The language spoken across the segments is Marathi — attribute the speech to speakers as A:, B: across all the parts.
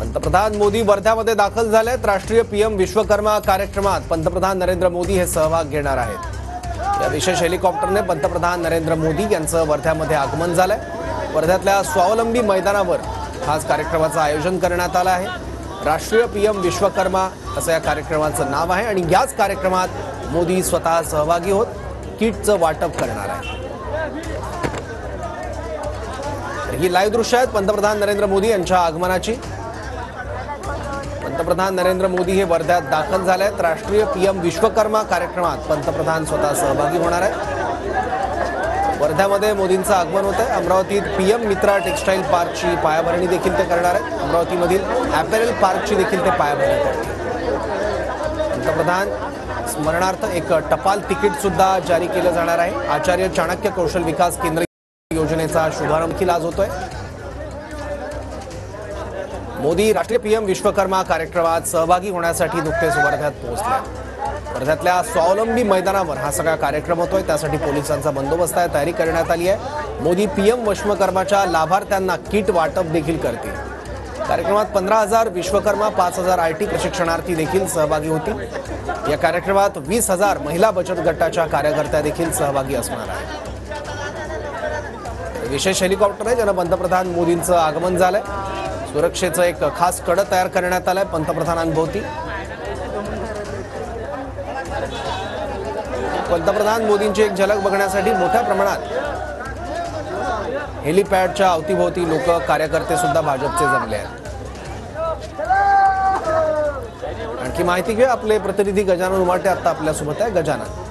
A: पंतप्रधान मोदी वर्ध्यामध्ये दाखल झालेत। राष्ट्रीय पीएम विश्वकर्मा कार्यक्रमात पंतप्रधान नरेंद्र मोदी हे सहभाग घेणार आहेत। या विशेष हेलिकॉप्टरने पंतप्रधान नरेंद्र मोदी यांचं वर्ध्यामध्ये आगमन झालंय। वर्ध्यातल्या स्वावलंबी मैदानावर खास कार्यक्रमाचं आयोजन करण्यात आलं आहे। राष्ट्रीय पीएम विश्वकर्मा असं या कार्यक्रमाचं नाव आहे आणि याच कार्यक्रमात मोदी स्वतः सहभागी होत किटचं वाटप करणार आहेत। ही लाईव्ह दृश्य आहेत पंतप्रधान नरेंद्र मोदी यांच्या आगमनाची। पंतप्रधान नरेंद्र मोदी हे वर्ध्यात दाखल झाले आहेत। राष्ट्रीय पीएम विश्वकर्मा कार्यक्रमात पंतप्रधान स्वतः सहभागी होणार आहेत। वर्ध्यामध्ये मोदींचं आगमन होत आहे। अमरावतीत पीएम मित्रा टेक्सटाईल पार्कची पायाभरणी देखील ते करणार आहेत। अमरावतीमधील ॲपेरल पार्कची देखील ते पायाभरणी करतील। पंतप्रधान स्मरणार्थ एक टपाल तिकीट सुद्धा जारी केलं जाणार आहे। आचार्य चाणक्य कौशल विकास केंद्र योजनेचा शुभारंभ देखील आज होतोय। मोदी राष्ट्रीय पीएम विश्वकर्मा कार्यक्रमात सहभागी होण्यासाठी नुकतेच वर्ध्यात पोहोचले। वर्ध्यातल्या स्वावलंबी मैदानावर हा सगळा कार्यक्रम होतोय, त्यासाठी पोलिसांचा बंदोबस्त आहे, तयारी करण्यात आली आहे। मोदी पीएम विश्वकर्माच्या लाभार्थ्यांना किट वाटप देखील करतील। कार्यक्रमात 15,000 विश्वकर्मा, 5,000 आयटी प्रशिक्षणार्थी देखील सहभागी होतील। या कार्यक्रमात 20,000 महिला बचत गटाच्या कार्यकर्त्या देखील सहभागी असणार आहेत। विशेष हेलिकॉप्टर आहे ज्यानं पंतप्रधान मोदींचं आगमन झालंय। सुरक्षेचं एक खास कड तयार करण्यात आलंय पंतप्रधानांभोवती। पंतप्रधान मोदींची एक झलक बघण्यासाठी मोठ्या प्रमाणात हेलिपॅडच्या अवतीभोवती लोक, कार्यकर्ते सुद्धा भाजपचे जमले आहेत। आणखी माहिती घेऊ, आपले प्रतिनिधी गजानन उमाटे आता आपल्यासोबत आहे। गजानन,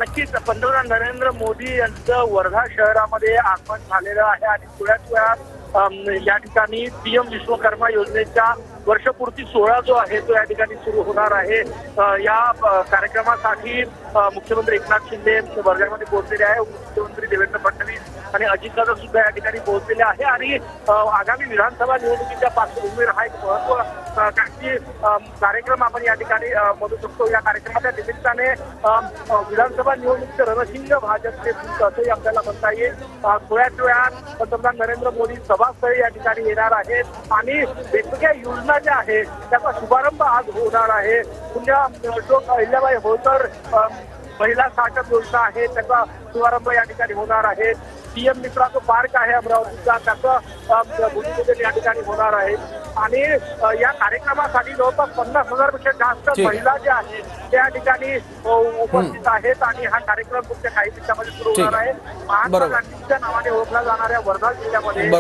B: नक्कीच पंतप्रधान नरेंद्र मोदी यांचं वर्धा शहरामध्ये आगमन झालेलं आहे आणि थोड्याच वेळात या ठिकाणी पीएम विश्वकर्मा योजनेच्या वर्षपूर्ती सोहळा जो आहे तो या ठिकाणी सुरू होणार आहे। या कार्यक्रमासाठी मुख्यमंत्री एकनाथ शिंदे वर्ध्यामध्ये पोहोचलेले आहे। मुख्यमंत्री देवेंद्र फडणवीस आणि अजितदादा सुद्धा या ठिकाणी पोहोचलेले आहे आणि आगामी विधानसभा निवडणुकीच्या पार्श्वभूमीवर हा एक महत्त्वाची कार्यक्रम आपण या ठिकाणी म्हणू शकतो। या कार्यक्रमाच्या निमित्ताने विधानसभा निवडणुकीचं रणशिंग भाजपचे असंही आपल्याला म्हणता येईल। थोड्याच वेळात पंतप्रधान नरेंद्र मोदी सभास्थळी या ठिकाणी येणार आहेत आणि वेगवेगळ्या योजना ज्या आहेत त्याचा शुभारंभ आज होणार आहे। पुण्या अहिल्याबाई होळकर महिला स्टार्टअप योजना आहे त्याचा शुभारंभ या ठिकाणी होणार आहे। पीएम मित्रा जो पार्क आहे अमरावतीचा त्याचं भूमिपूजन या ठिकाणी होणार आहे आणि या कार्यक्रमासाठी जवळपास 50,000 पेक्षा जास्त महिला ज्या आहेत त्या ठिकाणी उपस्थित आहेत आणि हा कार्यक्रम पुढच्या काही दिवसांमध्ये सुरू होणार आहे। महात्मा गांधींच्या नावाने ओळखला जाणाऱ्या वर्धा जिल्ह्यामध्ये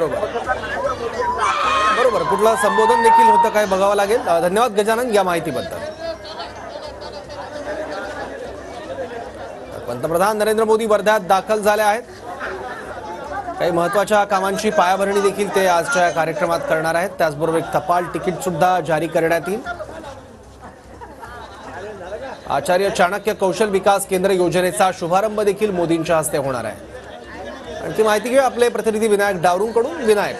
A: बरोबर कुठलं संबोधन देखील होतं काय बघावं लागेल। धन्यवाद गजानन या माहितीबद्दल। पंतप्रधान नरेंद्र मोदी वर्ध्यात दाखल झाले आहेत। काही महत्त्वाच्या कामांची पायाभरणी देखील ते आजच्या कार्यक्रमात करणार आहेत। त्याचबरोबर एक टपाल तिकीट सुद्धा जारी करण्यात येईल। आचार्य चाणक्य कौशल विकास केंद्र योजनेचा शुभारंभ देखील मोदींच्या हस्ते होणार आहे। आणखी माहिती घेऊ आपले प्रतिनिधी विनायक डावरूंकडून। विनायक,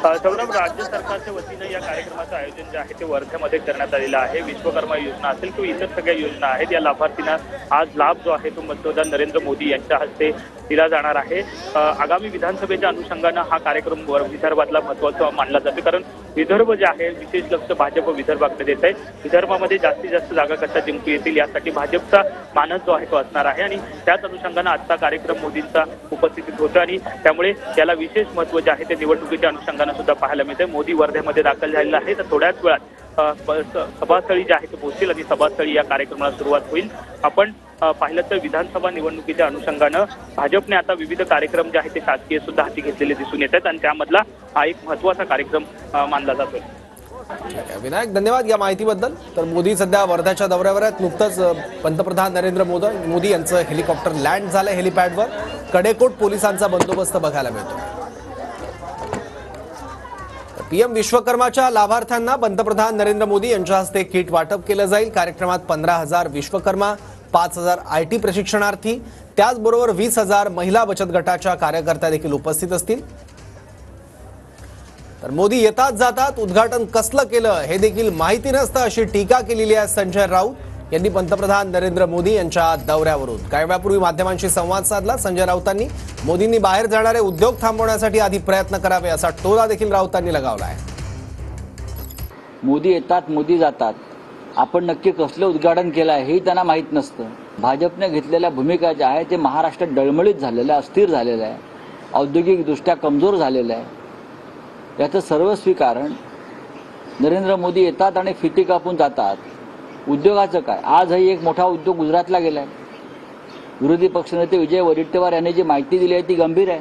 C: सौरभ, राज्य सरकारच्या वतीने या कार्यक्रमाचं आयोजन जे आहे ते वर्ध्यामध्ये करण्यात आलेलं आहे। विश्वकर्मा योजना असेल किंवा इतर सगळ्या योजना आहेत या लाभार्थींना आज लाभ जो आहे तो पंतप्रधान नरेंद्र मोदी यांच्या हस्ते दिला जाणार आहे। आगामी विधानसभेच्या अनुषंगानं हा कार्यक्रम विदर्भातला महत्त्वाचा मानला जातो, कारण विदर्भ जे आहे विशेष लक्ष भाजप विदर्भाकडे देत आहे। विदर्भामध्ये जास्तीत जास्त जागा कशा जिंकू येतील यासाठी भाजपचा मानस जो आहे तो असणार आहे आणि त्याच अनुषंगानं आजचा कार्यक्रम मोदींचा उपस्थितीत होता आणि त्यामुळे त्याला विशेष महत्त्व जे आहे ते निवडणुकीच्या अनुषंगानं सुद्धा पाहायला मिळते। मोदी वर्ध्यामध्ये दाखल झालेला आहे तर थोड्याच वेळात सभास्थळी जे आहे ते पोहोचतील आणि सभास्थळी या कार्यक्रमाला सुरुवात होईल। आपण पाहिलं तर विधानसभा निवडणुकीच्या अनुषंगानं भाजपने आता विविध कार्यक्रम जे आहेत ते शासकीय सुद्धा हाती घेतलेले दिसून येतात आणि त्यामधला हा एक महत्त्वाचा कार्यक्रम मानला जातोय।
A: विनायक, धन्यवाद या माहितीबद्दल। तर मोदी सध्या वर्ध्याच्या दौऱ्यावर आहेत। नुकतंच पंतप्रधान नरेंद्र मोदी यांचं हेलिकॉप्टर लँड झालं हेलिपॅडवर। कडेकोट पोलिसांचा बंदोबस्त बघायला मिळतो। पीएम विश्वकर्माच्या लाभार्थ्यांना पंतप्रधान नरेंद्र मोदी यांच्या हस्ते किट वाटप केलं जाईल। कार्यक्रमात 15,000 विश्वकर्मा, 5,000 आयटी प्रशिक्षणार्थी, त्याचबरोबर 20,000 महिला बचत गटाच्या कार्यकर्त्या देखील उपस्थित असतील। तर मोदी येतात जातात उद्घाटन कसलं केलं हे देखील माहिती नसतं अशी टीका केलेली आहे संजय राऊत यांनी पंतप्रधान नरेंद्र मोदी यांच्या दौऱ्यावरून। काही वेळापूर्वी माध्यमांशी संवाद साधला संजय राऊतांनी। मोदींनी बाहेर जाणारे उद्योग थांबवण्यासाठी आधी प्रयत्न करावे असा टोला देखील राऊतांनी लगावला आहे।
D: मोदी येतात मोदी जातात, आपण नक्की कसलं उद्घाटन केलं आहे हेही त्यांना माहीत नसतं. भाजपने घेतलेल्या भूमिका ज्या आहे ते महाराष्ट्रात डळमळीत झालेलं आहे, अस्थिर झालेलं आहे, औद्योगिकदृष्ट्या कमजोर झालेलं आहे. याचं सर्वस्वी कारण नरेंद्र मोदी येतात आणि फिती कापून जातात. उद्योगाचं काय? आजही एक मोठा उद्योग गुजरातला गेला आहे. विरोधी पक्षनेते विजय वडेट्टीवार यांनी जी माहिती दिली आहे ती गंभीर आहे.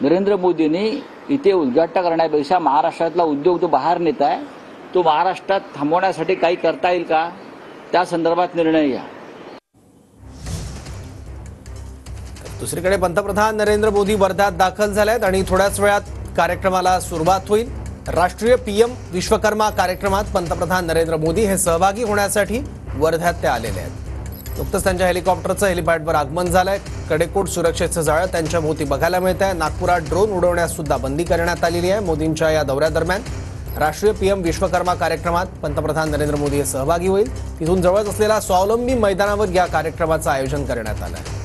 D: नरेंद्र मोदींनी इथे उद्घाटन करण्यापेक्षा महाराष्ट्रातला उद्योग जो बाहेर नेत आहे तो महाराष्ट्रात थांबवण्यासाठी काही करता येईल का, त्या संदर्भात निर्णय घ्या.
A: दुसरीकडे पंतप्रधान नरेंद्र मोदी वर्ध्यात दाखल झालेत आणि थोड्याच वेळात कार्यक्रमाला सुरुवात होईल. राष्ट्रीय पीएम विश्वकर्मा कार्यक्रमात पंतप्रधान नरेंद्र मोदी हे सहभागी होण्यासाठी वर्ध्यात ते आलेले आहेत. नुकतंच त्यांच्या हेलिकॉप्टरचं हेलिपॅडवर आगमन झालंय. कडेकोट सुरक्षेचं जाळं त्यांच्या भोवती बघायला मिळत आहे. नागपुरात ड्रोन उडवण्यास सुद्धा बंदी करण्यात आलेली आहे. मोदींच्या या दौऱ्यादरम्यान राष्ट्रीय पीएम विश्वकर्मा कार्यक्रमात पंतप्रधान नरेंद्र मोदी हे सहभागी होईल. तिथून जवळच असलेल्या स्वावलंबी मैदानावर या कार्यक्रमाचं आयोजन करण्यात आलं आहे.